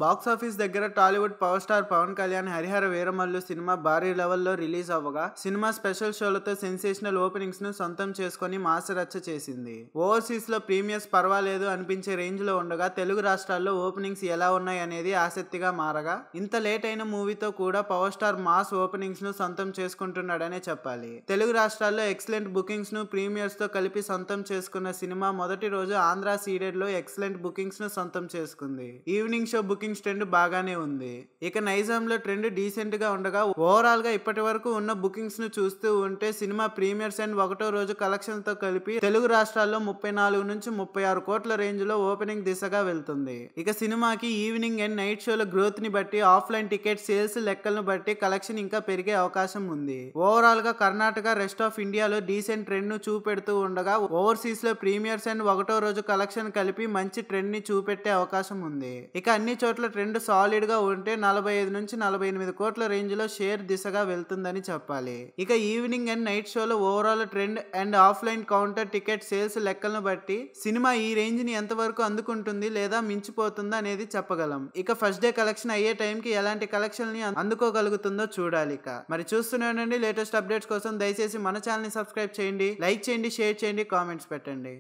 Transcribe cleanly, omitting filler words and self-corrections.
Box office దగ్గర Tollywood power star Pawan Kalyan Harihara Veeramallu cinema భారీ లెవెల్లో రిలీజ్ అవ్వగా సినిమా స్పెషల్ షోలతో సెన్సేషనల్ ఓపెనింగ్స్ ను సొంతం చేసుకుని మాస్ రచ్చ చేసింది. ఓవర్సీస్ లో ప్రీమియర్స్ పర్వాలేదు అనిపించే రేంజ్ లో ఉండగా తెలుగు రాష్ట్రాల్లో ఓపెనింగ్స్ ఎలా ఉన్నాయి అనేది ఆసక్తిగా మారగా ఇంత లేట్ అయిన మూవీతో కూడా పవర్ స్టార్ మాస్ ఓపెనింగ్స్ ను సొంతం చేసుకుంటున్నాడనే చెప్పాలి. తెలుగు రాష్ట్రాల్లో ఎక్సలెంట్ బుకింగ్స్ ను ప్రీమియర్స్ తో కలిపి సొంతం చేసుకున్న సినిమా మొదటి రోజు ఆంధ్ర సీడెడ్ లో ఎక్సలెంట్ బుకింగ్స్ ను సొంతం చేసుకుంది. ఈవినింగ్ షో బుకింగ్స్ ట్రెండ్ బాగానే ఉంది. ఇక నైజాంలో ట్రెండ్ డీసెంట్ గా ఉండగా ఓవరాల్ గా ఇప్పటి వరకు ఉన్న బుకింగ్స్ ను చూస్తూ ఉంటే సినిమా ప్రీమియర్స్ అండ్ ఒకటో రోజు కలెక్షన్ తో కలిపి తెలుగు రాష్ట్రాల్లో 34 నుంచి 36 కోట్ల రేంజ్ లో ఓపెనింగ్ దిశగా వెళ్తుంది. ఇక సినిమాకి ఈవినింగ్ అండ్ నైట్ షోల గ్రోత్ ని బట్టి ఆఫ్లైన్ టికెట్ సేల్స్ లెక్కలను బట్టి కలెక్షన్ ఇంకా పెరిగే అవకాశం ఉంది. ఓవరాల్ గా కర్ణాటక రెస్ట్ ఆఫ్ ఇండియాలో డీసెంట్ ట్రెండ్ ను చూపెడుతూ ఉండగా ఓవర్సీస్ లో ప్రీమియర్స్ అండ్ ఒకటో రోజు కలెక్షన్ కలిపి మంచి ట్రెండ్ ని చూపెట్టే అవకాశం ఉంది. ఇక అన్ని చోట్ల ట్రెండ్ సాలిడ్ గా ఉంటే 45 నుంచి 48 కోట్ల రేంజ్ లో షేర్ దిశగా వెళ్తుందని చెప్పాలి. ఇక ఈవినింగ్ అండ్ నైట్ షోలో overall trend and offline counter ticket sales లెక్కలను బట్టి సినిమా ఈ రేంజ్ ని ఎంతవరకు అందుకుంటుంది లేదా మించిపోతుందా అనేది చెప్పగలం. ఇక ఫస్ట్ డే కలెక్షన్ అయ్యే టైం కి ఎలాంటి కలెక్షన్ ని అందుకోగలుగుతుందో చూడాలి. ఇక మరి చూస్తూనే ఉండండి. లేటెస్ట్ అప్డేట్స్ కోసం దయచేసి మన ఛానల్ ని సబ్స్క్రైబ్ చేయండి, లైక్ చేయండి, షేర్ చేయండి, కామెంట్స్ పెట్టండి.